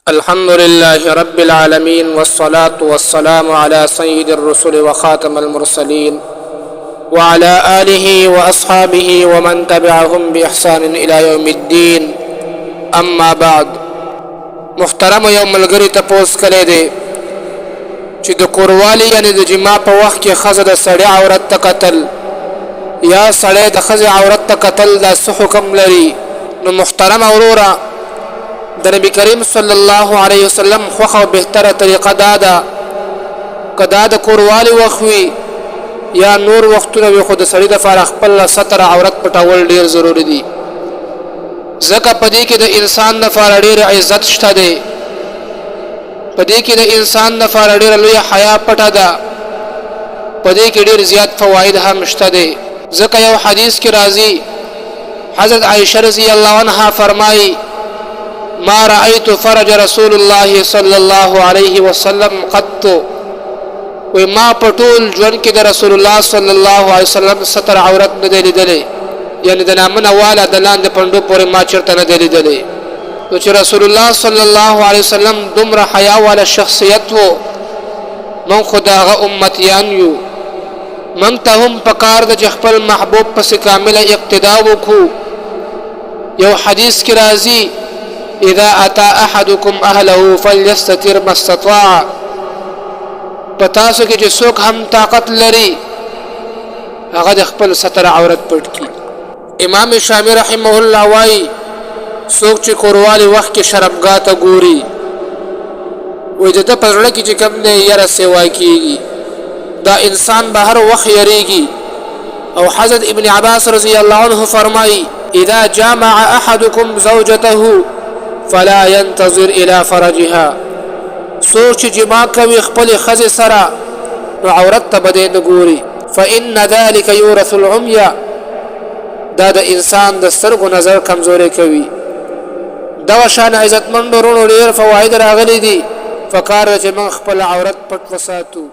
الحمد لله رب العالمين والصلاة والسلام على سيد الرسل وخاتم المرسلين وعلى آله وأصحابه ومن تبعهم بإحسان إلى يوم الدين أما بعد محترم يوم ملګری تپوس کړی دی چې د کوروالی یعنی د جما په وخت کې ښځه د سړي عورت ته کتل یا سړی د ښځې عورت ته کتل دا څه حکم لري. نو محترم اوروره د نبی کریم صلی الله علیه وسلم خوښه او بهتره طریقه دا ده که دا د کوروالی وخت وي یا نور وختونه وي خو د سړي دپاره خپل ستر عورت پټول ډېر ضروري دي ځکه په دې کې د انسان دپاره ډېر عزت شته دی په دې کې د انسان دپاره ډېره لویه حیا پټه ده په دې کې ډېر زیات فواید هم شته دی ځکه یو حدیث کې راځي حضرت عائشه رضی الله عنها فرمایي ما رأيت فرج رسول الله صلى الله عليه وسلم قط وی ما پټول ژوند کې د رسول الله صلی الله علیه وسلم ستر عورت نه دی لیدلی یعنی د نامنه والا د لاندې پنډو پورې ما چېرته نه دی لیدلی نو چې رسول الله صلی الله علیه وسلم دومره حیا والا شخصیت و من خو د هغه امتیان یو من ته هم پکار ده چې خپل محبوب پسې کامله اقتدا وکړو. یو حدیث کې راځي اذا اتى احدكم اهله فليستتر ما استطاع پتاسو کې چې څوک هم طاقت لري هغه د خپل ستر عورت پټ کړي. امام شافعي رحمه الله وايي څوک چې کوروالی وخت کې شرمګاه ته ګوري وایي د ده په زړه کې چې کوم دی یره سیوا کېږي دا انسان به هر وخت یریږي. او حضرت ابن عباس رضی الله عنه فرمایي اذا جامع احدكم زوجته فلا ينتظر الى فرجها څوک چې جما کوي خپل ښځې سره نو عورت ته به دی نه ګوري فان ذلك يورث العمي دا د انسان د سترګو نظر کمزوري کوي. دغه شان عزتمندو وروڼو ډېر فواید راغلي دي فکار ده چې موږ خپل عورت پټ وساتو.